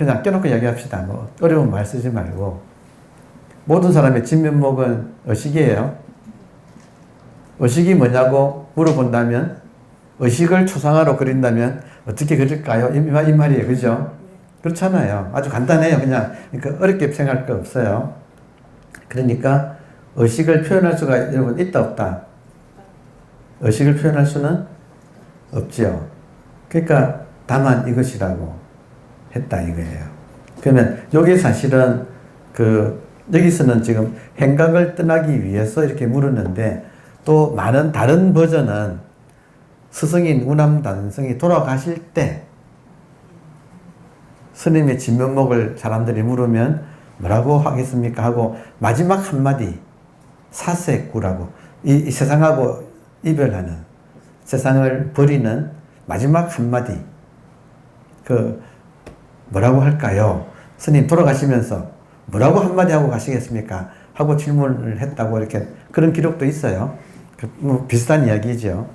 그냥 껴놓고 이야기합시다. 뭐 어려운 말 쓰지 말고. 모든 사람의 진면목은 의식이에요. 의식이 뭐냐고 물어본다면, 의식을 초상화로 그린다면 어떻게 그릴까요? 이 말이에요. 그죠? 그렇잖아요. 아주 간단해요. 그냥. 그러니까 어렵게 생각할 거 없어요. 그러니까 의식을 표현할 수가 여러분 있다 없다? 의식을 표현할 수는 없지요. 그러니까 다만 이것이라고 했다 이거예요. 그러면 여기 사실은 여기서는 지금 행각을 떠나기 위해서 이렇게 물었는데, 또 많은 다른 버전은 스승인 우남단성이 돌아가실 때 스님의 진면목을 사람들이 물으면 뭐라고 하겠습니까? 하고 마지막 한마디 사세꾸라고, 이 세상하고 이별하는, 세상을 버리는 마지막 한마디, 뭐라고 할까요? 스님 돌아가시면서 뭐라고 한마디 하고 가시겠습니까? 하고 질문을 했다고 이렇게 그런 기록도 있어요. 뭐 비슷한 이야기죠.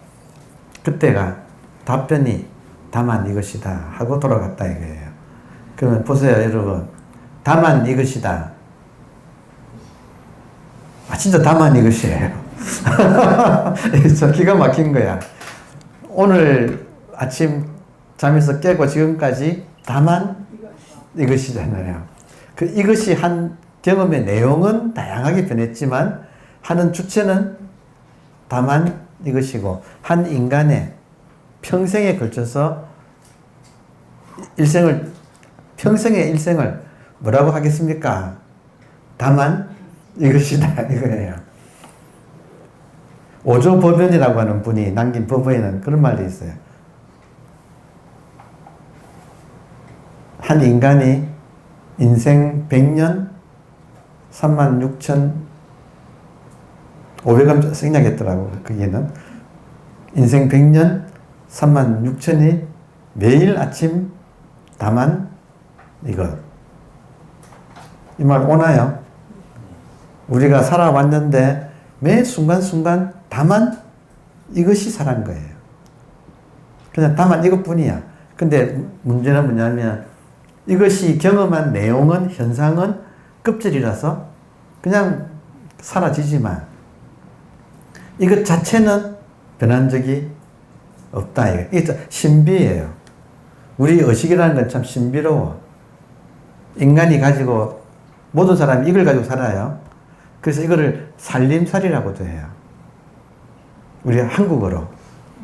그때가 답변이 다만 이것이다 하고 돌아갔다 이거예요. 그러면 보세요 여러분, 다만 이것이다. 진짜 다만 이것이에요. 저 기가 막힌 거야. 오늘 아침 잠에서 깨고 지금까지 다만 이것이잖아요. 이것이 한 경험의 내용은 다양하게 변했지만 하는 주체는 다만 이것이고, 한 인간의 평생에 걸쳐서 평생의 일생을 뭐라고 하겠습니까? 다만 이것이다 이거예요. 오조법연이라고 하는 분이 남긴 법어에는 그런 말이 있어요. 한 인간이 인생 100년 36,500원 생략했더라고. 거기는 인생 100년 36,000이 매일 아침 다만 이것. 이 말 오나요? 우리가 살아왔는데 매 순간순간 다만 이것이 살아간 거예요. 그냥 다만 이것뿐이야. 근데 문제는 뭐냐면 이것이 경험한 내용은, 현상은 급질이라서 그냥 사라지지만 이것 자체는 변한 적이 없다. 이게 신비예요. 우리 의식이라는 건 참 신비로워. 인간이 가지고, 모든 사람이 이걸 가지고 살아요. 그래서 이거를 살림살이라고도 해요. 우리 한국어로.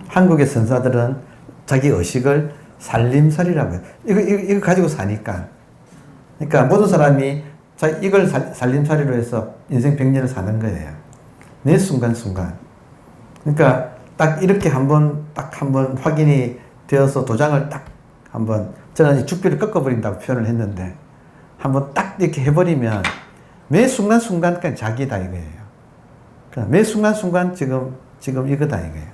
한국의 선사들은 자기 의식을 살림살이라고 해요. 이거 가지고 사니까. 그러니까 모든 사람이 이걸 살림살이로 해서 인생 100년을 사는 거예요. 매 순간순간. 그러니까 딱 이렇게 한번 확인이 되어서 도장을 딱 한번, 저는 죽비를 꺾어버린다고 표현을 했는데, 한번 딱 이렇게 해버리면 매 순간순간까지 자기다 이거예요. 그러니까 매 순간순간 지금 이거다 이거예요.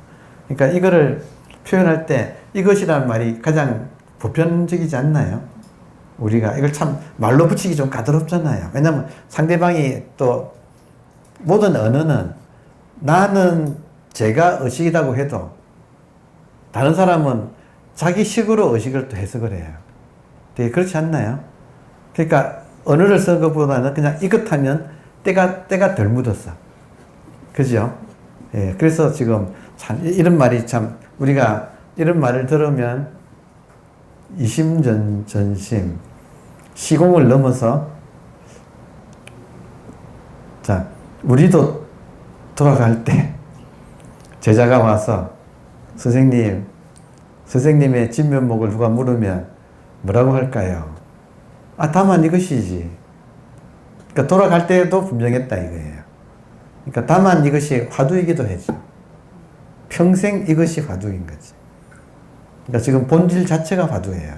그러니까 이거를 표현할 때 이것이라는 말이 가장 보편적이지 않나요? 우리가 이걸 참 말로 붙이기 좀 까다롭잖아요. 왜냐면 상대방이 또, 모든 언어는 나는 제가 의식이라고 해도 다른 사람은 자기 식으로 의식을 또 해석을 해요. 되게 그렇지 않나요? 그러니까 언어를 쓰는 것보다는 그냥 이것 하면 때가 덜 묻었어. 그죠? 예, 그래서 지금 참 이런 말이 참, 우리가 이런 말을 들으면 이심전심, 시공을 넘어서, 자, 우리도 돌아갈 때 제자가 와서 선생님의 진면목을 누가 물으면 뭐라고 할까요? 다만 이것이지. 그러니까 돌아갈 때도 분명했다 이거예요. 그러니까 다만 이것이 화두이기도 하죠. 평생 이것이 화두인 거지. 그러니까 지금 본질 자체가 화두예요.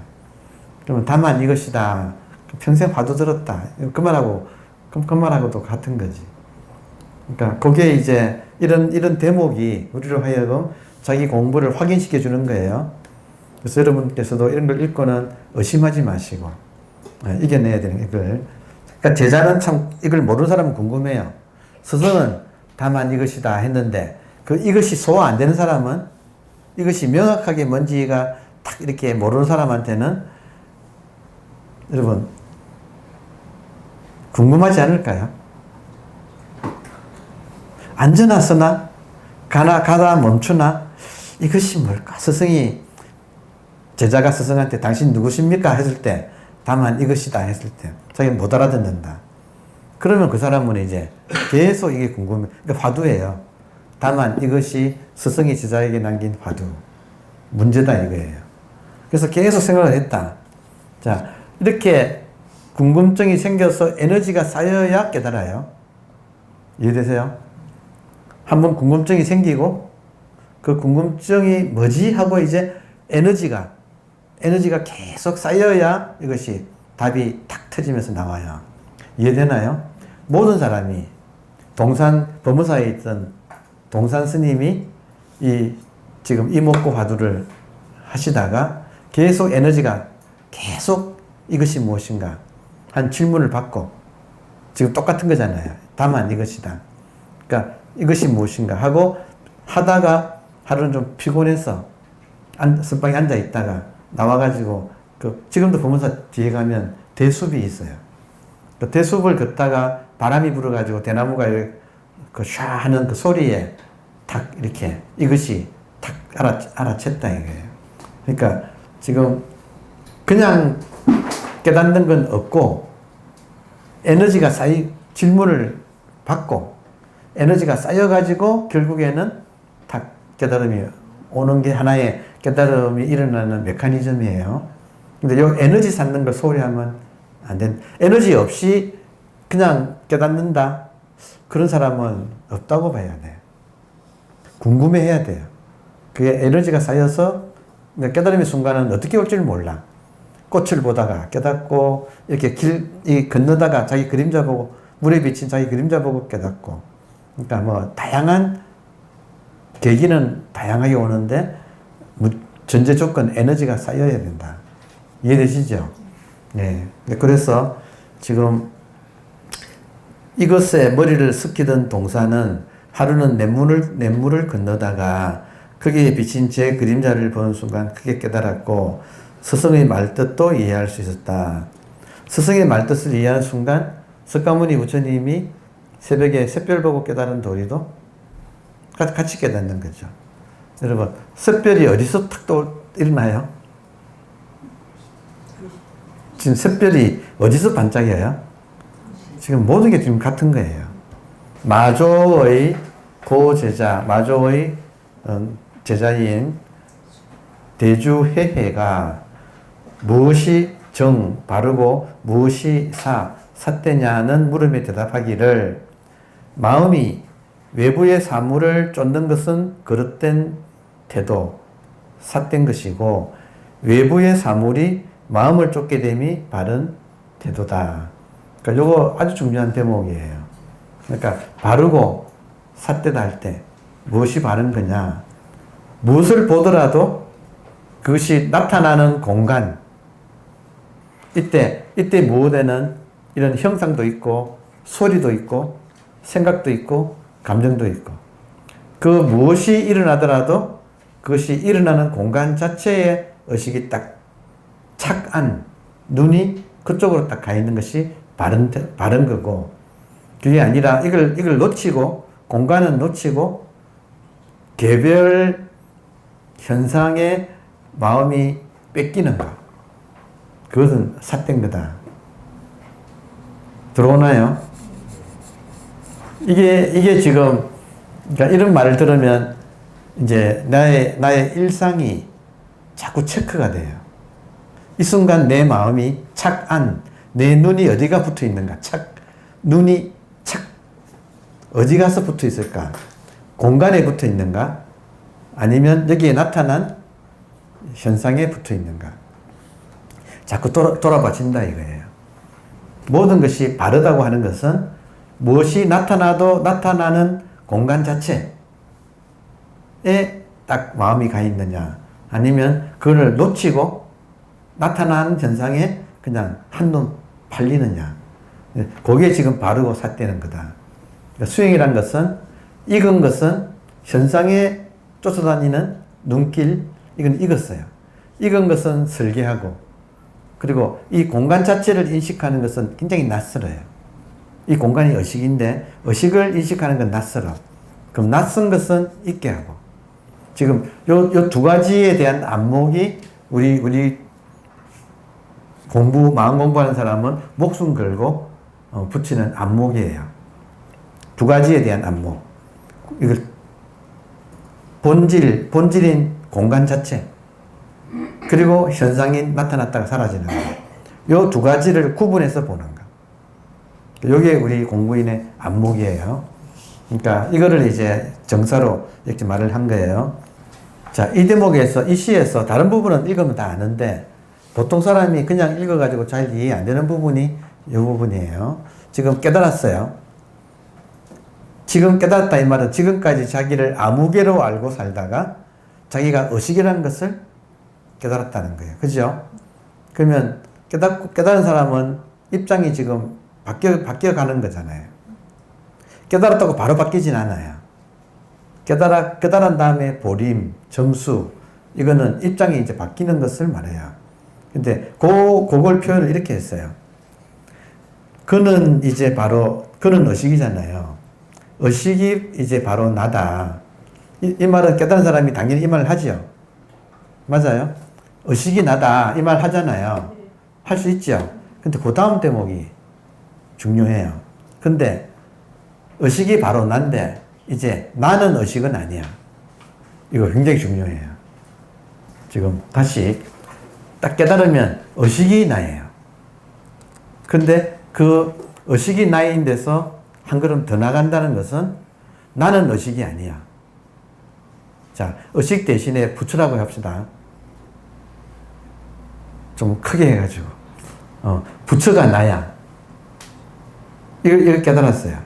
그러면 다만 이것이다. 평생 화두 들었다. 그 말하고도 같은 거지. 그러니까 그게 이제 이런 대목이 우리로 하여금 자기 공부를 확인시켜 주는 거예요. 그래서 여러분께서도 이런 걸 읽고는 의심하지 마시고 이겨내야 되는 이걸. 그러니까 제자는 참 이걸 모르는 사람은 궁금해요. 스승은 다만 이것이다 했는데 이것이 소화 안 되는 사람은, 이것이 명확하게 뭔지가 딱 이렇게 모르는 사람한테는 여러분, 궁금하지 않을까요? 앉으나 서나 가다 멈추나 이것이 뭘까? 스승이 제자가 스승한테 당신 누구십니까? 했을 때 다만 이것이다 했을 때 자기는 못 알아듣는다. 그러면 그 사람은 이제 계속 이게 궁금해. 그러니까 화두예요. 다만 이것이 스승이 제자에게 남긴 화두. 문제다 이거예요. 그래서 계속 생각을 했다. 자, 이렇게 궁금증이 생겨서 에너지가 쌓여야 깨달아요. 이해되세요? 한번 궁금증이 생기고 그 궁금증이 뭐지? 하고 이제 에너지가 계속 쌓여야 이것이 답이 탁 터지면서 나와요. 이해되나요? 모든 사람이 범우사에 있던 동산 스님이 지금 이목구 화두를 하시다가 계속 에너지가 계속 이것이 무엇인가 한 질문을 받고 지금 똑같은 거잖아요. 다만 이것이다. 그러니까 이것이 무엇인가 하고 하다가 하루는 좀 피곤해서 선방에 앉아 있다가 나와가지고 지금도 보면서 뒤에 가면 대숲이 있어요. 그 대숲을 걷다가 바람이 불어가지고 대나무가 샤 하는 그 소리에 탁 이렇게 이것이 탁 알아챘다 이거예요. 그러니까 지금 그냥 깨닫는 건 없고 에너지가 질문을 받고 에너지가 쌓여가지고 결국에는 탁 깨달음이 오는 게 하나의 깨달음이 일어나는 메커니즘이에요. 근데 이 에너지 쌓는 걸 소홀히 하면 안 된. 에너지 없이 그냥 깨닫는다. 그런 사람은 없다고 봐야 돼. 궁금해 해야 돼요. 그게 에너지가 쌓여서 깨달음의 순간은 어떻게 올 줄 몰라. 꽃을 보다가 깨닫고 이렇게 건너다가 자기 그림자 보고 물에 비친 자기 그림자 보고 깨닫고 그러니까 뭐 다양한 계기는 다양하게 오는데 전제 조건 에너지가 쌓여야 된다. 이해되시죠? 네. 그래서 지금 이것에 머리를 숙이던 동사는 하루는 냇물을 건너다가 거기에 비친 제 그림자를 보는 순간 크게 깨달았고 스승의 말뜻도 이해할 수 있었다. 스승의 말뜻을 이해하는 순간 석가모니 부처님이 새벽에 샛별 보고 깨달은 도리도 같이 깨닫는 거죠. 여러분, 샛별이 어디서 탁 일어나요? 지금 샛별이 어디서 반짝여요? 지금 모든 게 지금 같은 거예요. 마조의 고제자, 마조의 제자인 대주해해가 무엇이 바르고 무엇이 삿되냐는 물음에 대답하기를 마음이 외부의 사물을 쫓는 것은 거릇된 태도, 삿된 것이고 외부의 사물이 마음을 쫓게 됨이 바른 태도다. 그러니까 이거 아주 중요한 대목이에요. 그러니까 바르고 삿되다 할 때 무엇이 바른 거냐? 무엇을 보더라도 그것이 나타나는 공간, 이때 무엇에는 이런 형상도 있고 소리도 있고 생각도 있고 감정도 있고 그 무엇이 일어나더라도 그것이 일어나는 공간 자체에 의식이 딱 착안, 눈이 그쪽으로 딱 가 있는 것이 바른 거고 그게 아니라 이걸 놓치고 공간은 놓치고 개별 현상에 마음이 뺏기는 것. 그것은 삿된 거다. 들어오나요? 이게 지금, 그러니까 이런 말을 들으면 이제 나의 일상이 자꾸 체크가 돼요. 이 순간 내 마음이 착안, 내 눈이 어디가 붙어 있는가? 눈이 어디 가서 붙어 있을까? 공간에 붙어 있는가? 아니면 여기에 나타난 현상에 붙어 있는가? 자꾸 돌아봐진다 이거예요. 모든 것이 바르다고 하는 것은 무엇이 나타나도 나타나는 공간 자체에 딱 마음이 가 있느냐 아니면 그걸 놓치고 나타나는 현상에 그냥 한눈 팔리느냐 그게 지금 바르고 삿되는 거다. 수행이란 것은 익은 것은 현상에 쫓아다니는 눈길 이건 익었어요. 익은 것은 설계하고 그리고 이 공간 자체를 인식하는 것은 굉장히 낯설어요. 이 공간이 의식인데 의식을 인식하는 건 낯설어. 그럼 낯선 것은 있게 하고. 지금 요 두 가지에 대한 안목이 우리 마음 공부하는 사람은 목숨 걸고 붙이는 안목이에요. 두 가지에 대한 안목. 이걸 본질인 공간 자체. 그리고 현상이 나타났다가 사라지는 거. 요 두 가지를 구분해서 보는 거. 요게 우리 공부인의 안목이에요. 그러니까 이거를 이제 정사로 이렇게 말을 한 거예요. 자, 이 대목에서, 이 시에서 다른 부분은 읽으면 다 아는데 보통 사람이 그냥 읽어가지고 잘 이해 안 되는 부분이 이 부분이에요. 지금 깨달았어요. 지금 깨달았다 이 말은 지금까지 자기를 아무개로 알고 살다가 자기가 의식이라는 것을 깨달았다는 거예요. 그죠? 그러면 깨달은 사람은 입장이 지금 바뀌어가는 거잖아요. 깨달았다고 바로 바뀌진 않아요. 깨달은 다음에 보림, 정수, 이거는 입장이 이제 바뀌는 것을 말해요. 근데 그걸 표현을 이렇게 했어요. 그는 의식이잖아요. 의식이 이제 바로 나다. 이 말은 깨달은 사람이 당연히 이 말을 하죠. 맞아요? 의식이 나다. 이 말 하잖아요. 할 수 있죠. 근데 그 다음 대목이 중요해요. 근데 의식이 바로 난데 이제 나는 의식은 아니야. 이거 굉장히 중요해요. 지금 다시 딱 깨달으면 의식이 나예요. 근데 그 의식이 나인 데서 한 걸음 더 나간다는 것은 나는 의식이 아니야. 자, 의식 대신에 부처라고 합시다. 좀 크게 해가지고. 부처가 나야. 이걸 깨달았어요.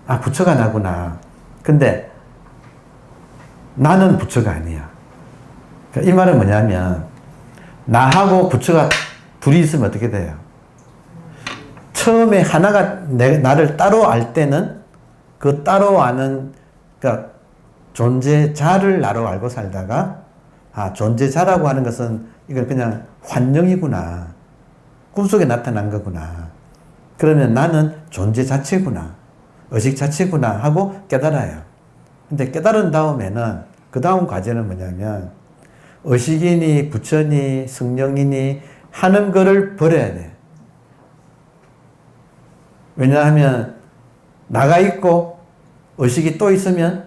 아, 부처가 나구나. 근데 나는 부처가 아니야. 그러니까 이 말은 뭐냐면 나하고 부처가 둘이 있으면 어떻게 돼요? 처음에 하나가 나를 따로 알 때는 그 따로 아는 그러니까 존재자를 나로 알고 살다가 존재자라고 하는 것은 이걸 그냥 환영이구나. 꿈속에 나타난 거구나. 그러면 나는 존재 자체구나. 의식 자체구나 하고 깨달아요. 근데 깨달은 다음에는 그 다음 과제는 뭐냐면 의식이니 부처니 성령이니 하는 거를 버려야 돼. 왜냐하면 나가 있고 의식이 또 있으면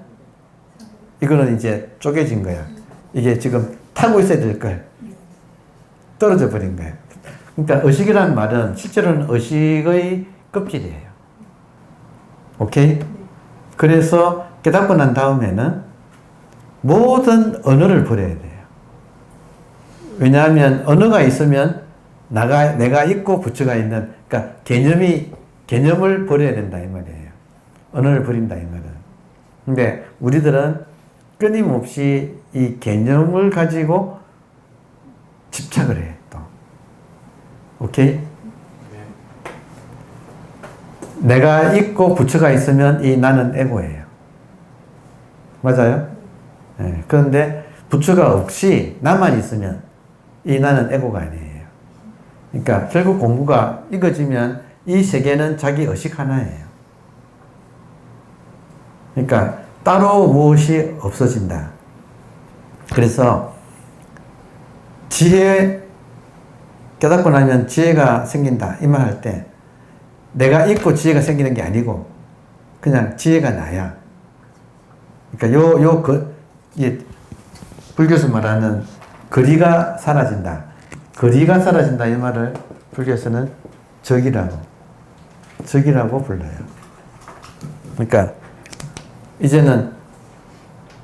이거는 이제 쪼개진 거야. 이게 지금 타고 있어야 될 걸 떨어져 버린 거예요. 그러니까 의식이라는 말은 실제로는 의식의 껍질이에요. 오케이? 그래서 깨닫고 난 다음에는 모든 언어를 버려야 돼요. 왜냐하면 언어가 있으면 내가 있고 부처가 있는, 그러니까 개념을 버려야 된다 이 말이에요. 언어를 버린다 이 말은. 근데 우리들은 끊임없이 이 개념을 가지고 집착을 해, 또. 오케이? 내가 있고 부처가 있으면 이 나는 에고예요. 맞아요? 네. 그런데 부처가 없이 나만 있으면 이 나는 에고가 아니에요. 그러니까 결국 공부가 익어지면 이 세계는 자기 의식 하나예요. 그러니까 따로 무엇이 없어진다. 그래서 지혜 깨닫고 나면 지혜가 생긴다 이 말 할 때 내가 있고 지혜가 생기는 게 아니고 그냥 지혜가 나야. 그러니까 불교에서 말하는 거리가 사라진다. 거리가 사라진다 이 말을 불교에서는 적이라고 불러요. 그러니까 이제는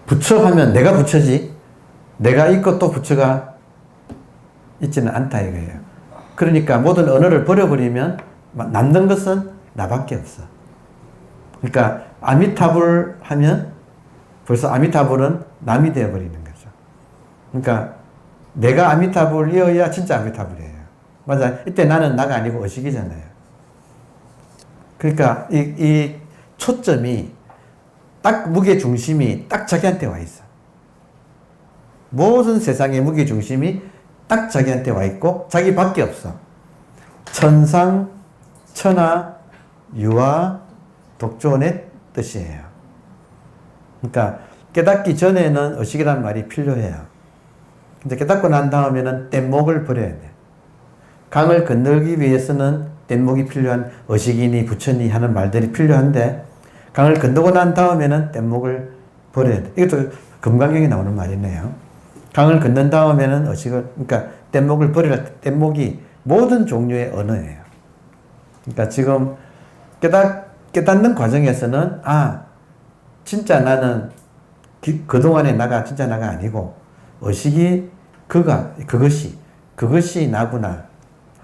부처 하면 내가 부처지 내가 있고 또 부처가 있지는 않다 이거예요. 그러니까 모든 언어를 버려버리면 남는 것은 나밖에 없어. 그러니까 아미타불 하면 벌써 아미타불은 남이 되어버리는 거죠. 그러니까 내가 아미타불이어야 진짜 아미타불이에요. 맞아. 이때 나는 나가 아니고 의식이잖아요. 그러니까 이 초점이 딱 무게중심이 딱 자기한테 와 있어. 모든 세상의 무게중심이 딱 자기한테 와 있고 자기밖에 없어. 천상, 천하, 유화, 독존의 뜻이에요. 그러니까 깨닫기 전에는 의식이라는 말이 필요해요. 근데 깨닫고 난 다음에는 뗏목을 버려야 돼. 강을 건너기 위해서는 뗏목이 필요한 의식이니 부처니 하는 말들이 필요한데 강을 건너고 난 다음에는 뗏목을 버려야 돼. 이것도 금강경에 나오는 말이네요. 강을 건넌 다음에는 의식을, 그러니까 뗏목을 버리라. 뗏목이 모든 종류의 언어예요. 그러니까 지금 깨닫는 과정에서는 진짜 나는 그동안의 나가 진짜 나가 아니고 의식이 그것이 나구나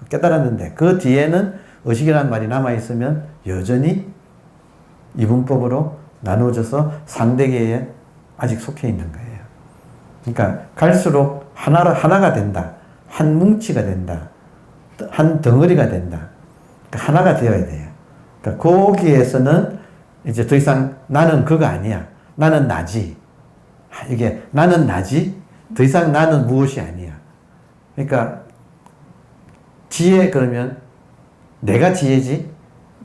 깨달았는데 그 뒤에는 의식이라는 말이 남아있으면 여전히 이분법으로 나누어져서 상대계에 아직 속해 있는 거예요. 그러니까 갈수록 하나가 된다. 한 뭉치가 된다. 한 덩어리가 된다. 그러니까 하나가 되어야 돼요. 그러니까 거기에서는 이제 더 이상 나는 그거 아니야. 나는 나지. 이게 나는 나지. 더 이상 나는 무엇이 아니야. 그러니까 지혜 그러면 내가 지혜지.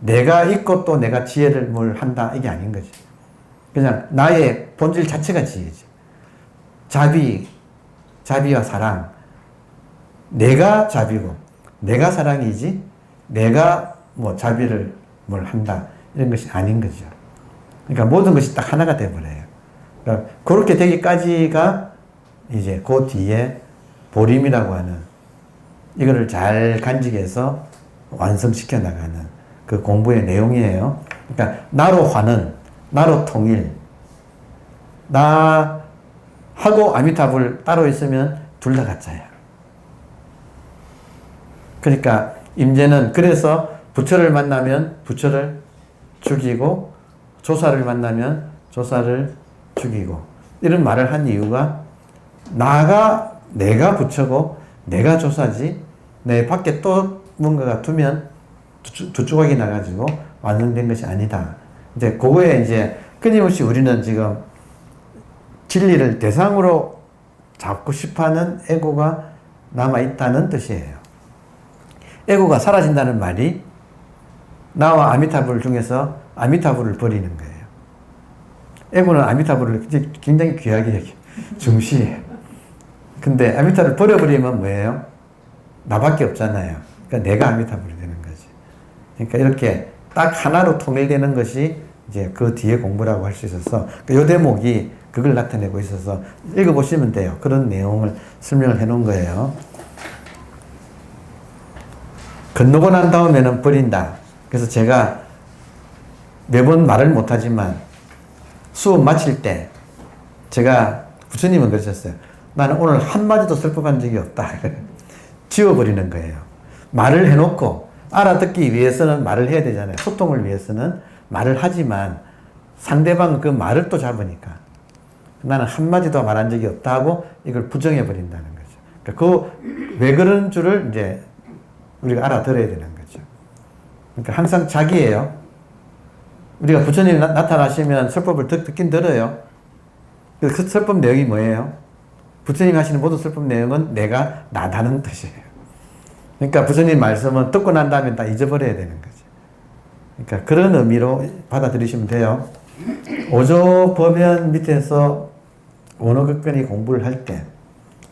내가 있고 또 내가 지혜를 뭘 한다. 이게 아닌 거지. 그냥 나의 본질 자체가 지혜지. 자비와 사랑. 내가 자비고 내가 사랑이지. 내가 뭐 자비를 뭘 한다. 이런 것이 아닌 거죠. 그러니까 모든 것이 딱 하나가 되어버려요. 그러니까 그렇게 되기까지가 이제 그 뒤에 보림이라고 하는 이거를 잘 간직해서 완성시켜 나가는 그 공부의 내용이에요. 그러니까 나로 환원, 나로 통일, 나하고 아미타불 따로 있으면 둘 다 가짜야. 그러니까 임재는 그래서 부처를 만나면 부처를 죽이고 조사를 만나면 조사를 죽이고 이런 말을 한 이유가 내가 부처고 내가 조사지 내 밖에 또 뭔가가 두면 두 조각이 나가지고 완성된 것이 아니다. 이제 그거에 이제 끊임없이 우리는 지금 진리를 대상으로 잡고 싶어하는 에고가 남아있다는 뜻이에요. 에고가 사라진다는 말이 나와 아미타불 중에서 아미타불을 버리는 거예요. 에고는 아미타불을 굉장히 귀하게 여겨. 중시해요. 근데 아미타불을 버려버리면 뭐예요? 나밖에 없잖아요. 그러니까 내가 아미타불이 되는 거지. 그러니까 이렇게 딱 하나로 통일되는 것이 이제 그 뒤에 공부라고 할 수 있어서 요 대목이 그걸 나타내고 있어서 읽어보시면 돼요. 그런 내용을 설명을 해놓은 거예요. 건너고 난 다음에는 버린다. 그래서 제가 매번 말을 못하지만 수업 마칠 때 제가 부처님은 그러셨어요. 나는 오늘 한마디도 슬퍼한 적이 없다. 지워버리는 거예요. 말을 해놓고 알아듣기 위해서는 말을 해야 되잖아요. 소통을 위해서는 말을 하지만 상대방은 그 말을 또 잡으니까 나는 한마디도 말한 적이 없다 하고 이걸 부정해버린다는 거죠. 그러니까 왜 그런 줄을 이제 우리가 알아들어야 되는 거죠. 그러니까 항상 자기예요. 우리가 부처님이 나타나시면 설법을 듣긴 들어요. 그 설법 내용이 뭐예요? 부처님이 하시는 모든 설법 내용은 내가 나다는 뜻이에요. 그러니까 부처님 말씀은 듣고 난 다음에 다 잊어버려야 되는 거죠. 그러니까 그런 의미로 받아들이시면 돼요. 오조법연 밑에서 원어극근이 공부를 할 때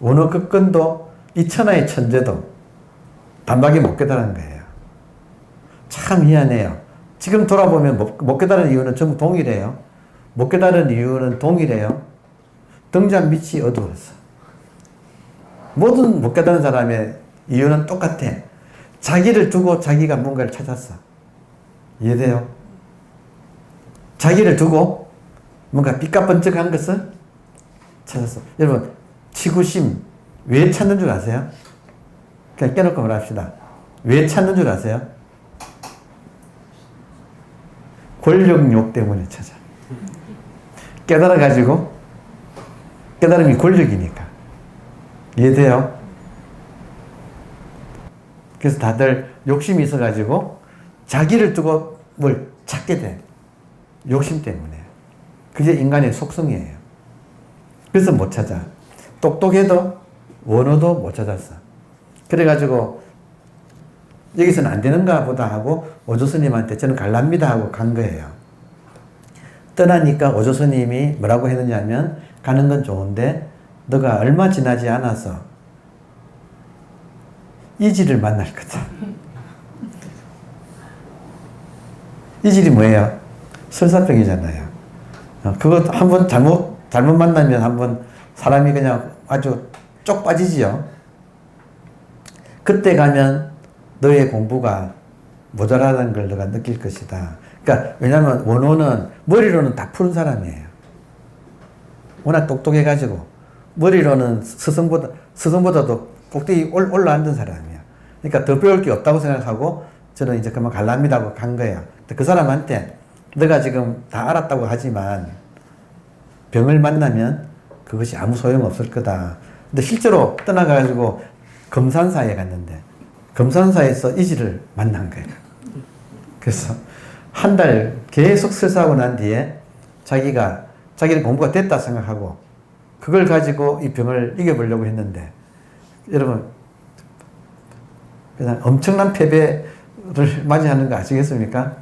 원어극근도 이 천하의 천재도 단박에 못 깨달은 거예요. 참 희한해요. 지금 돌아보면 못 깨달은 이유는 전부 동일해요. 못 깨달은 이유는 동일해요. 등잔 밑이 어두워서. 모든 못 깨달은 사람의 이유는 똑같아. 자기를 두고 자기가 뭔가를 찾았어. 이해돼요? 자기를 두고 뭔가 삐까번쩍한 것을 찾았어. 여러분, 치구심 왜 찾는 줄 아세요? 그냥 깨놓고 말합시다. 왜 찾는 줄 아세요? 권력욕 때문에 찾아. 깨달아가지고, 깨달음이 권력이니까. 이해돼요? 그래서 다들 욕심이 있어가지고, 자기를 두고 뭘 찾게 돼. 욕심 때문에. 그게 인간의 속성이에요. 그래서 못 찾아. 똑똑해도 원어도 못 찾았어. 그래가지고 여기서는 안 되는가 보다 하고 오조 스님한테 저는 갈랍니다 하고 간 거예요. 떠나니까 오조 스님이 뭐라고 했느냐면 가는 건 좋은데 너가 얼마 지나지 않아서 이지를 만날 거다. 이질이 뭐예요? 설사병이잖아요. 그거 한번 잘못 만나면 한번 사람이 그냥 아주 쪽 빠지지요. 그때 가면 너의 공부가 모자라다는 걸 너가 느낄 것이다. 그러니까 왜냐하면 원호는 머리로는 다 푸른 사람이에요. 워낙 똑똑해가지고 머리로는 스승보다도 꼭대기 올라앉은 사람이야. 그러니까 더 배울 게 없다고 생각하고 저는 이제 그만 갈랍니다 하고 간 거예요. 그 사람한테 너가 지금 다 알았다고 하지만 병을 만나면 그것이 아무 소용없을 거다. 근데 실제로 떠나가지고 금산사에 갔는데 금산사에서 이지를 만난 거예요. 그래서 한 달 계속 설사하고 난 뒤에 자기는 공부가 됐다 생각하고 그걸 가지고 이 병을 이겨보려고 했는데 여러분 그냥 엄청난 패배를 맞이하는 거 아시겠습니까?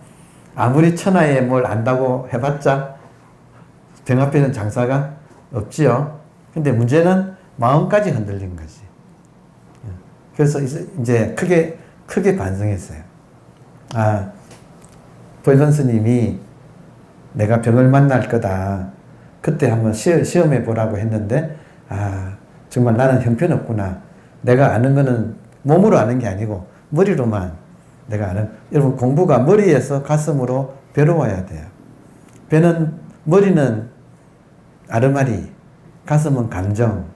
아무리 천하에 뭘 안다고 해봤자 병 앞에는 장사가 없지요. 근데 문제는 마음까지 흔들린 거지. 그래서 이제 크게 반성했어요. 보이던 스님이 내가 병을 만날 거다. 그때 한번 시험해 보라고 했는데, 정말 나는 형편없구나. 내가 아는 거는 몸으로 아는 게 아니고 머리로만 내가 아는. 여러분, 공부가 머리에서 가슴으로 배로 와야 돼요. 머리는 아르마리, 가슴은 감정,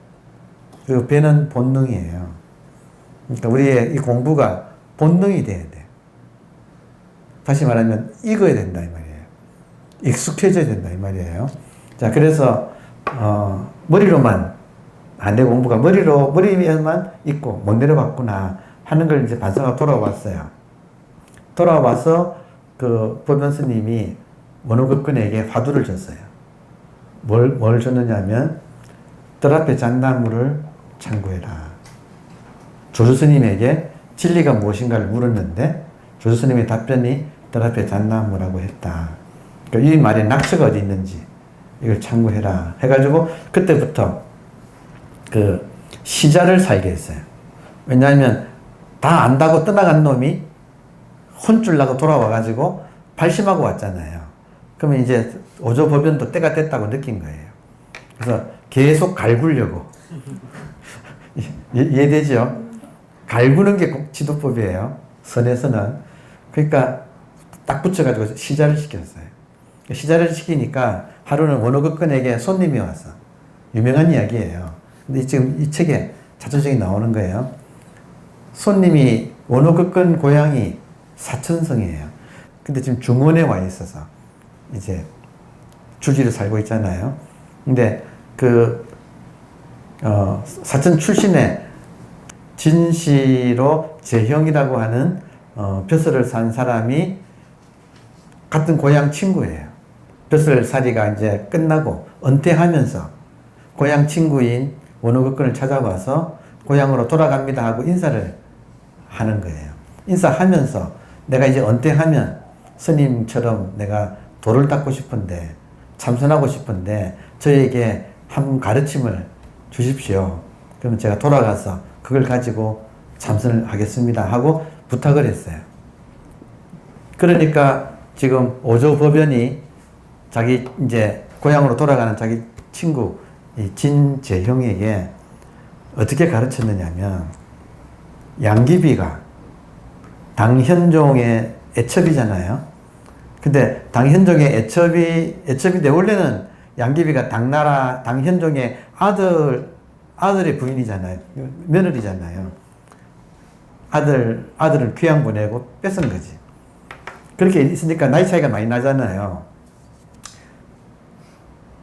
그리고 배는 본능이에요. 그러니까 우리의 이 공부가 본능이 돼야 돼. 다시 말하면 익어야 된다 이 말이에요. 익숙해져야 된다 이 말이에요. 자, 그래서 머리로만 안 되고 공부가 머리에만 있고 못 내려봤구나 하는 걸 이제 반성하고 돌아왔어요. 돌아와서 그 보면 스님이 원호급근에게 화두를 줬어요. 뭘 줬느냐면 뜰 앞에 잣나무를 창구해라. 조주 스님에게 진리가 무엇인가를 물었는데 조주 스님의 답변이 뜰 앞에 잣나무라고 했다. 그러니까 이 말에 낙처가 어디 있는지 이걸 창구해라 해가지고 그때부터 그 시자를 살게 했어요. 왜냐하면 다 안다고 떠나간 놈이 혼쭐 나고 돌아와가지고 발심하고 왔잖아요. 그러면 이제 오조법연도 때가 됐다고 느낀 거예요. 그래서 계속 갈구려고. 이해되죠? 갈구는 게 지도법이에요. 선에서는. 그러니까 딱 붙여가지고 시자를 시켰어요. 시자를 시키니까 하루는 원호급근에게 손님이 왔어. 유명한 이야기예요. 근데 지금 이 책에 자초적이 나오는 거예요. 손님이 원호급근 고향이 사천성이에요. 근데 지금 중원에 와 있어서 이제 주지로 살고 있잖아요. 근데 사천 출신의 진시로 재형이라고 하는 벼슬을 산 사람이 같은 고향 친구예요. 벼슬살이가 이제 끝나고 은퇴하면서 고향 친구인 원호급근을 찾아와서 고향으로 돌아갑니다 하고 인사를 하는 거예요. 인사하면서 내가 이제 은퇴하면 스님처럼 내가 도를 닦고 싶은데 참선하고 싶은데 저에게 한 가르침을 주십시오. 그러면 제가 돌아가서 그걸 가지고 참선을 하겠습니다 하고 부탁을 했어요. 그러니까 지금 오조법연이 자기 이제 고향으로 돌아가는 자기 친구 이 진재형에게 어떻게 가르쳤느냐면 양귀비가 당현종의 애첩이잖아요. 근데 당현종의 애첩인데 원래는 양귀비가 당현종의 아들의 부인이잖아요. 며느리잖아요. 아들을 귀양 보내고 뺏은 거지. 그렇게 있으니까 나이 차이가 많이 나잖아요.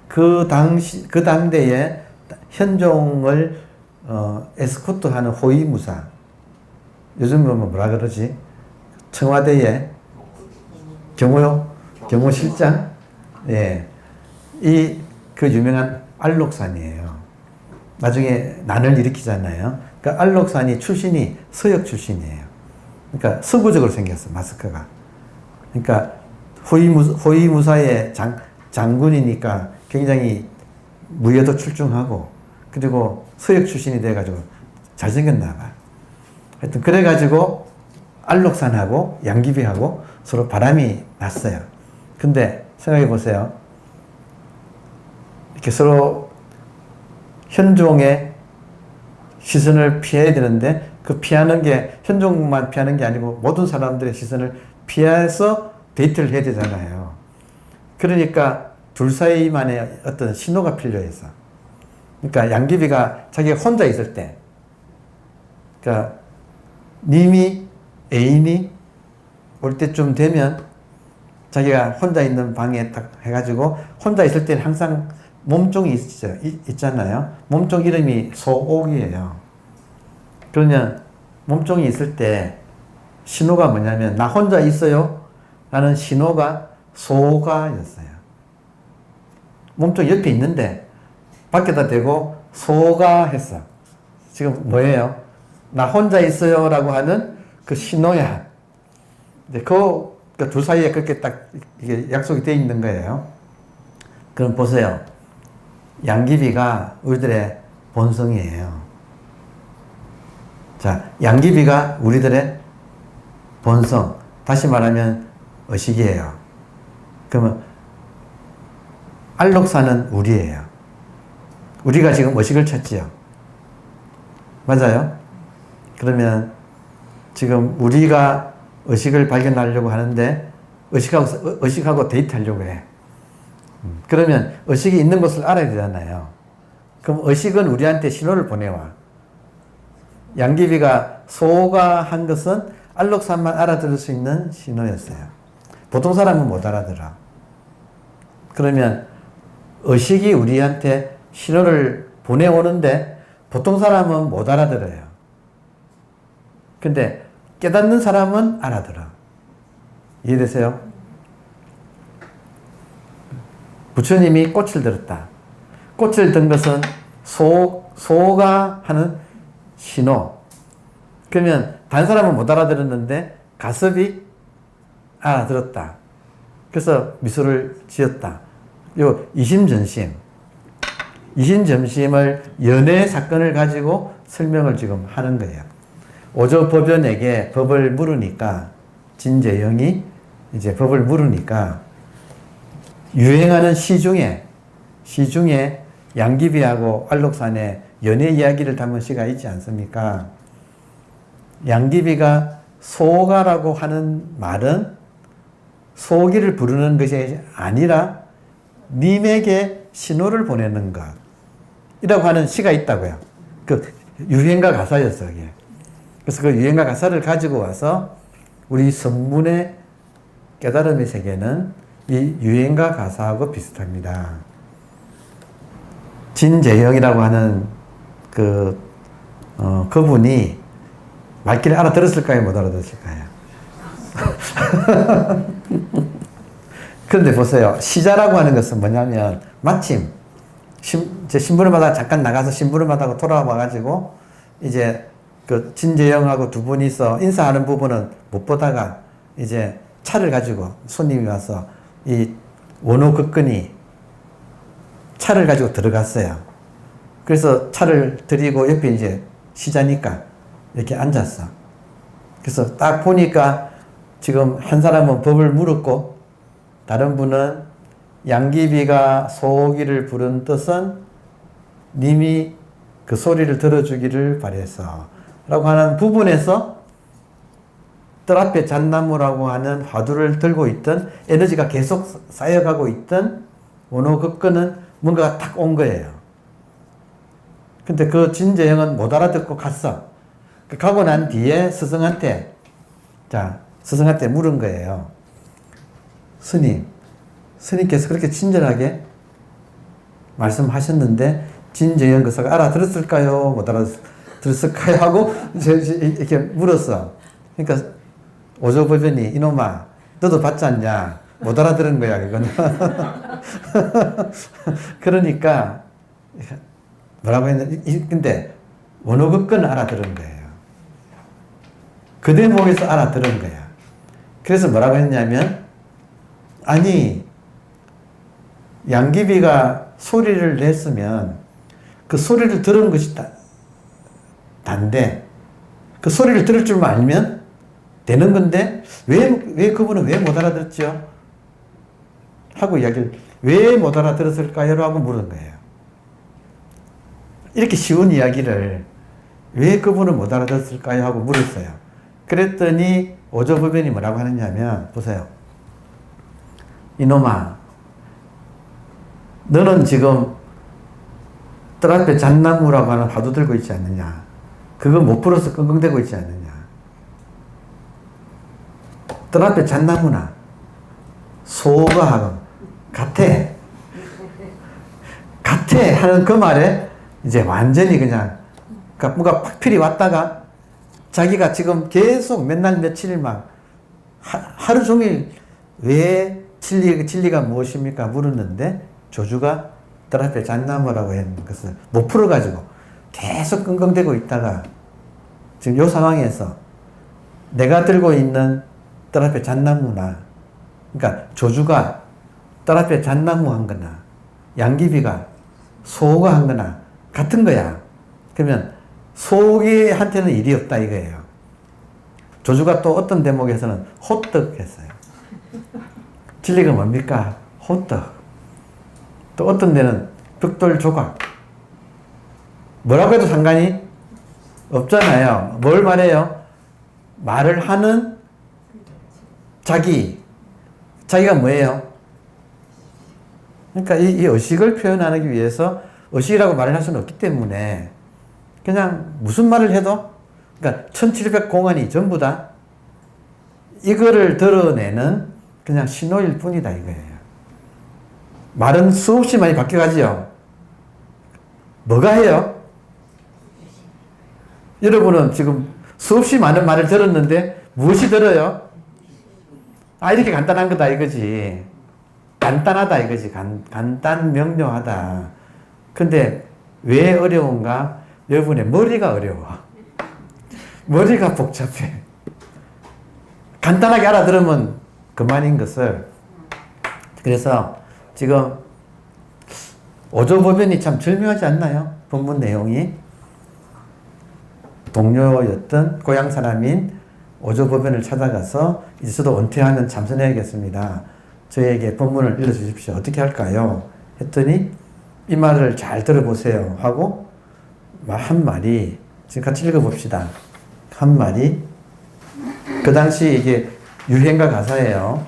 그 당대에 현종을 에스코트하는 호위무사, 요즘 보면 뭐라 그러지? 청와대의 경호실장? 예. 그 유명한 알록산이에요. 나중에 난을 일으키잖아요. 그 알록산이 출신이 서역 출신이에요. 그러니까 서구적으로 생겼어, 마스크가. 그러니까 호위무사의 장군이니까 굉장히 무예도 출중하고, 그리고 서역 출신이 돼가지고 잘생겼나 봐. 하여튼 그래가지고 알록산하고 양귀비하고 서로 바람이 났어요. 근데 생각해 보세요. 이렇게 서로 현종의 시선을 피해야 되는데, 그 피하는 게 현종만 피하는 게 아니고 모든 사람들의 시선을 피해서 데이트를 해야 되잖아요. 그러니까 둘 사이만의 어떤 신호가 필요해서. 그러니까 양귀비가 자기가 혼자 있을 때, 그러니까 님이 애인이 올 때쯤 되면 자기가 혼자 있는 방에 딱 해가지고, 혼자 있을 때는 항상 몸종이 있잖아요. 몸종 이름이 소옥이에요. 그러면 몸종이 있을 때 신호가 뭐냐면, 나 혼자 있어요 라는 신호가 소가였어요. 몸종 옆에 있는데 밖에다 대고 소가 했어. 지금 뭐예요? 나 혼자 있어요 라고 하는 그 신호야. 그 둘 사이에 그렇게 딱 이게 약속이 되어 있는 거예요. 그럼 보세요. 양귀비가 우리들의 본성이에요. 자, 양귀비가 우리들의 본성, 다시 말하면 의식이에요. 그러면 알록사는 우리예요. 우리가 지금 의식을 찾지요. 맞아요? 그러면 지금 우리가 의식을 발견하려고 하는데 의식하고 데이트하려고 해. 그러면 의식이 있는 것을 알아야 되잖아요. 그럼 의식은 우리한테 신호를 보내와. 양귀비가 소가 한 것은 알록산만 알아들을 수 있는 신호였어요. 보통 사람은 못 알아들어. 그러면 의식이 우리한테 신호를 보내오는데 보통 사람은 못 알아들어요. 근데 깨닫는 사람은 알아들어. 이해되세요? 부처님이 꽃을 들었다. 꽃을 든 것은 소가 하는 신호. 그러면 다른 사람은 못 알아들었는데 가섭이 알아들었다. 그래서 미소를 지었다. 요 이심점심을 연애 사건을 가지고 설명을 지금 하는 거예요. 오조법연에게 법을 물으니까, 진재영이 이제 법을 물으니까 유행하는 시 중에 양귀비하고 알록산의 연애 이야기를 담은 시가 있지 않습니까? 양귀비가 소가라고 하는 말은 소기를 부르는 것이 아니라 님에게 신호를 보내는 것이라고 하는 시가 있다고요. 그 유행가 가사였어요, 그게. 그래서 그 유행가 가사를 가지고 와서 우리 선문의 깨달음의 세계는 이 유행가 가사하고 비슷합니다. 진재영이라고 하는 그분이 말귀를 알아들었을까요? 못 알아들었을까요? 그런데 보세요. 시자라고 하는 것은 뭐냐면, 마침 신부름하다가 잠깐 나가서 신부름하다가 돌아와가지고 이제 그 진재영하고 두 분이서 인사하는 부분은 못 보다가 이제 차를 가지고 손님이 와서 이 원호극근이 차를 가지고 들어갔어요. 그래서 차를 들이고 옆에 이제 시자니까 이렇게 앉았어. 그래서 딱 보니까 지금 한 사람은 법을 물었고, 다른 분은 양귀비가 소기를 부른 뜻은 님이 그 소리를 들어주기를 바래서 라고 하는 부분에서 뜰 앞에 잣나무라고 하는 화두를 들고 있던, 에너지가 계속 쌓여가고 있던 원호극근은 뭔가가 탁 온 거예요. 근데 그 진재영은 못 알아듣고 갔어. 가고 난 뒤에 스승한테 물은 거예요. 스님께서 그렇게 친절하게 말씀하셨는데 진재영 그사가 알아들었을까요? 못 알아들었을까요? 하고 이렇게 물었어. 그러니까 오조법연이, 이놈아 너도 받지 않냐? 못 알아들은 거야 그건. 그러니까 뭐라고 했는데, 근데 원호극근은 알아들은 거예요. 그 대목에서 알아들은 거야. 그래서 뭐라고 했냐면, 아니, 양귀비가 소리를 냈으면 그 소리를 들은 것이 단데, 그 소리를 들을 줄만 알면 되는 건데, 왜 그분은 왜 못 알아듣죠? 하고 이야기를, 왜 못 알아들었을까요? 라고 물은 거예요. 이렇게 쉬운 이야기를 왜 그분은 못 알아들었을까요? 하고 물었어요. 그랬더니 오조법연이 뭐라고 하느냐면, 보세요. 이놈아, 너는 지금 뜰 앞에 잣나무라고 하는 화두 들고 있지 않느냐? 그거 못 풀어서 끙끙대고 있지 않느냐? 뜰 앞에 잣나무나 소가 같아 하는 그 말에 이제 완전히 그냥 뭔가 확필이 왔다가 자기가 지금 계속 맨날 며칠 막 하루 종일 왜 진리가 무엇입니까? 물었는데 조주가 뜰 앞에 잣나무라고 했는 것을 못 풀어가지고 계속 끙끙대고 있다가 지금 이 상황에서 내가 들고 있는 뜰 앞에 잣나무나, 그러니까 조주가 뜰 앞에 잣나무 한 거나 양귀비가 소가 한 거나 같은 거야. 그러면 소기한테는 일이 없다 이거예요. 조주가 또 어떤 대목에서는 호떡 했어요. 진리가 뭡니까? 호떡. 또 어떤 데는 벽돌 조각. 뭐라고 해도 상관이 없잖아요. 뭘 말해요? 말을 하는 자기가 뭐예요? 그러니까 이 의식을 표현하기 위해서 의식이라고 말을 할 수는 없기 때문에 그냥 무슨 말을 해도, 그러니까 1700공안이 전부 다 이거를 드러내는 그냥 신호일 뿐이다 이거예요. 말은 수없이 많이 바뀌어가지요. 뭐가 해요? 여러분은 지금 수없이 많은 말을 들었는데 무엇이 들어요? 이렇게 간단한 거다 이거지. 간단하다 이거지. 간단 명료하다. 근데 왜 어려운가? 여러분의 머리가 어려워. 머리가 복잡해. 간단하게 알아들으면 그만인 것을. 그래서 지금 오조법연이 참 절묘하지 않나요? 본문 내용이. 동료였던 고향 사람인 오조법연을 찾아가서 이제 저도 은퇴하면 참선해야겠습니다. 저에게 본문을 읽어주십시오. 어떻게 할까요? 했더니 이 말을 잘 들어보세요 하고 한 말이, 지금 같이 읽어봅시다. 한 말이, 그 당시 이게 유행가 가사예요.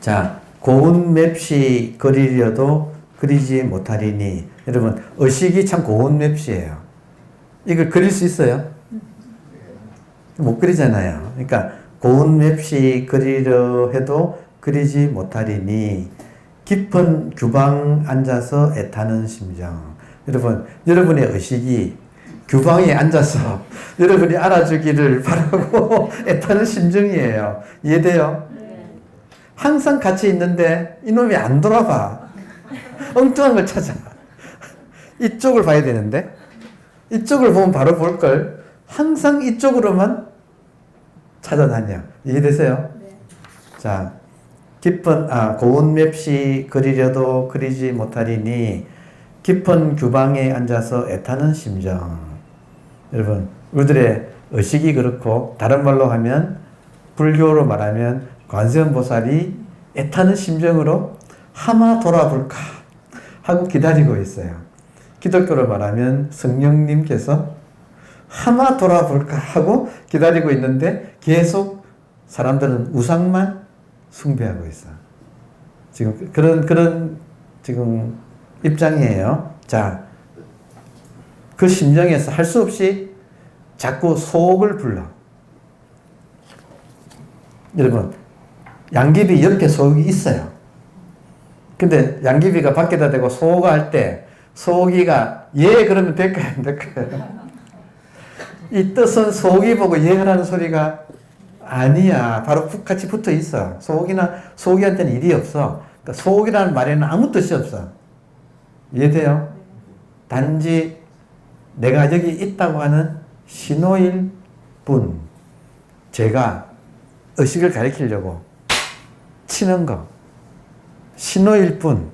자, 고운 맵시 그리려도 그리지 못하리니. 여러분, 의식이 참 고운 맵시예요. 이걸 그릴 수 있어요? 못 그리잖아요. 그러니까 고운 맵시 그리려 해도 그리지 못하리니 깊은 규방 앉아서 애타는 심정. 여러분, 여러분의 의식이 규방에 앉아서 여러분이 알아주기를 바라고 애타는 심정이에요. 이해돼요? 항상 같이 있는데 이놈이 안 돌아봐. 엉뚱한 걸 찾아. 이쪽을 봐야 되는데 이쪽을 보면 바로 볼걸. 항상 이쪽으로만 찾아다녀. 이해되세요? 네. 자, 고운 맵시 그리려도 그리지 못하리니 깊은 규방에 앉아서 애타는 심정. 여러분, 우리들의 의식이 그렇고, 다른 말로 하면, 불교로 말하면 관세음보살이 애타는 심정으로 하마 돌아볼까 하고 기다리고 있어요. 기독교로 말하면 성령님께서 하마 돌아볼까 하고 기다리고 있는데 계속 사람들은 우상만 숭배하고 있어. 지금 그런 지금 입장이에요. 자, 그 심정에서 할 수 없이 자꾸 속을 불러. 여러분, 양귀비 옆에 속이 있어요. 근데 양귀비가 밖에다 대고 소가 할 때 소기가 예 그러면 될까요? 안 될까요? 이 뜻은 소기 보고 예 하라는 소리가 아니야. 바로 같이 붙어 있어. 소기한테는 일이 없어. 그러니까 소기라는 말에는 아무 뜻이 없어. 이해돼요? 단지 내가 여기 있다고 하는 신호일 뿐 제가 의식을 가리키려고 치는 거 신호일 뿐.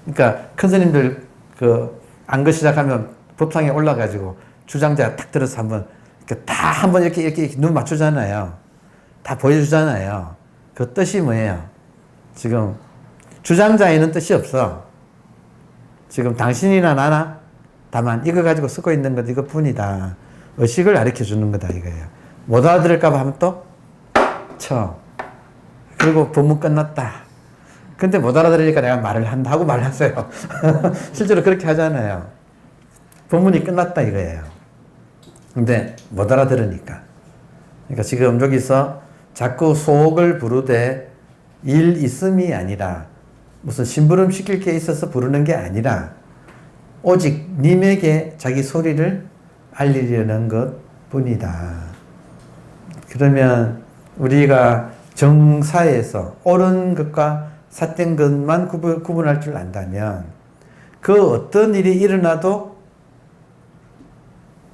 그러니까 큰 스님들 그 안거 시작하면 법상에 올라가지고 주장자가 탁 들어서 한번 다 한번 이렇게 눈 맞추잖아요. 다 보여주잖아요. 그 뜻이 뭐예요? 지금 주장자에는 뜻이 없어. 지금 당신이나 나나 다만 이거 가지고 쓰고 있는 것 이것뿐이다. 의식을 가르쳐 주는 거다 이거예요. 못 알아들을까 봐 하면 또 쳐. 그리고 법문 끝났다. 근데 못 알아들으니까 내가 말을 한다 하고 말을 했어요. 실제로 그렇게 하잖아요. 법문이 끝났다 이거예요. 근데 못 알아들으니까. 그러니까 지금 여기서 자꾸 속을 부르되 일 있음이 아니라 무슨 심부름 시킬 게 있어서 부르는 게 아니라 오직 님에게 자기 소리를 알리려는 것 뿐이다. 그러면 우리가 정사에서 옳은 것과 삿된 것만 구분할 줄 안다면 그 어떤 일이 일어나도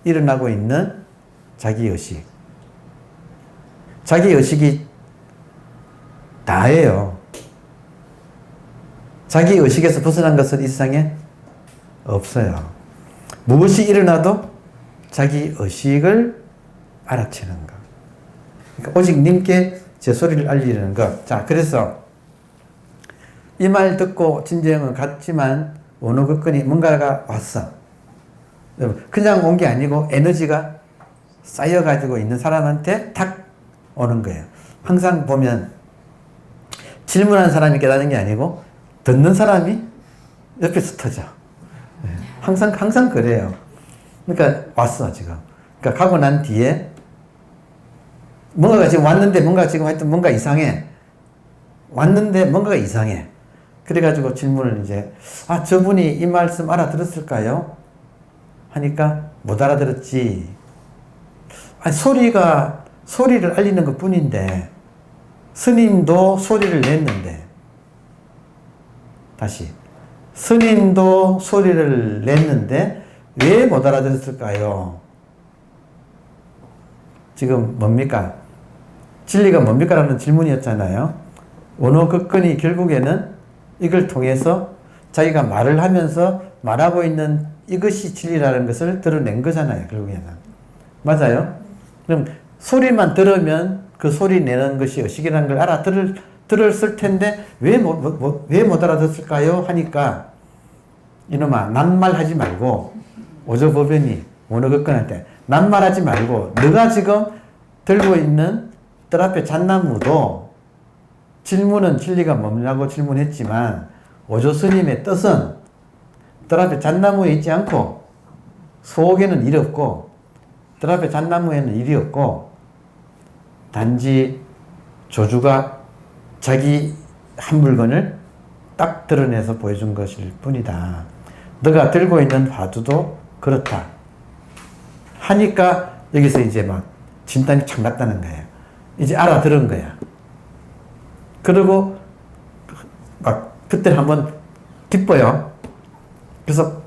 일어나고 있는 자기의식. 자기의식이 다예요. 자기의식에서 벗어난 것은 이 세상에 없어요. 무엇이 일어나도 자기의식을 알아채는 것. 그러니까 오직 님께 제 소리를 알리려는 것. 자, 그래서 이 말 듣고 진정은 같지만 어느 것건이 뭔가가 왔어. 그냥 온 게 아니고 에너지가 쌓여가지고 있는 사람한테 탁 오는 거예요. 항상 보면 질문하는 사람이 깨닫는 게 아니고 듣는 사람이 옆에서 터져. 항상 그래요. 그러니까 왔어 지금. 그러니까 가고 난 뒤에 뭔가가 지금 왔는데 뭔가 지금 하여튼 뭔가 이상해. 왔는데 뭔가가 이상해. 그래가지고 질문을 이제 저분이 이 말씀 알아들었을까요? 하니까 못 알아들었지. 소리를 알리는 것 뿐인데 스님도 소리를 냈는데 다시 스님도 소리를 냈는데 왜 못 알아들었을까요? 지금 뭡니까? 진리가 뭡니까? 라는 질문이었잖아요. 원어극건이 결국에는 이걸 통해서 자기가 말을 하면서 말하고 있는 이것이 진리라는 것을 드러낸 거잖아요. 결국에는. 맞아요? 그럼 소리만 들으면 그 소리 내는 것이 의식이라는 걸 들었을 텐데 왜 못 알아듣을까요? 하니까 이놈아 낱말하지 말고 오조법연이 원어극건한테 낱말하지 말고 너가 지금 들고 있는 뜰 앞에 잣나무도 질문은 진리가 뭐냐고 질문했지만 오조 스님의 뜻은 뜰 앞에 잣나무에 있지 않고 속에는 일이 없고 뜰 앞에 잣나무에는 일이 없고 단지 조주가 자기 한 물건을 딱 드러내서 보여준 것일 뿐이다. 너가 들고 있는 화두도 그렇다. 하니까 여기서 이제 막 진단이 착 났다는 거예요. 이제 알아들은 거야. 그리고 막 그때 한번 기뻐요. 그래서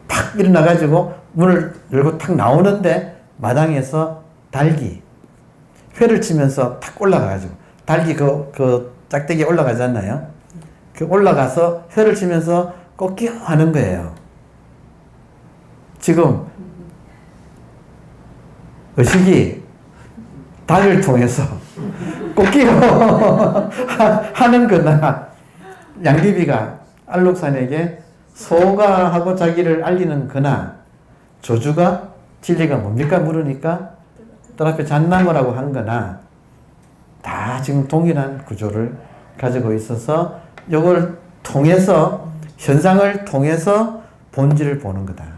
팍 일어나가지고 문을 열고 탁 나오는데 마당에서 닭이 회를 치면서 탁 올라가가지고 닭이 그 짝대기에 올라가잖아요. 그 올라가서 회를 치면서 꺾여 하는 거예요. 지금 의식이 닭을 통해서 꺾여 하는 거나 양귀비가 안록산에게 소가 하고 자기를 알리는 거나 조주가 진리가 뭡니까 물으니까 뜰 앞에 잣나무라고 한 거나 다 지금 동일한 구조를 가지고 있어서 이걸 통해서 현상을 통해서 본질을 보는 거다.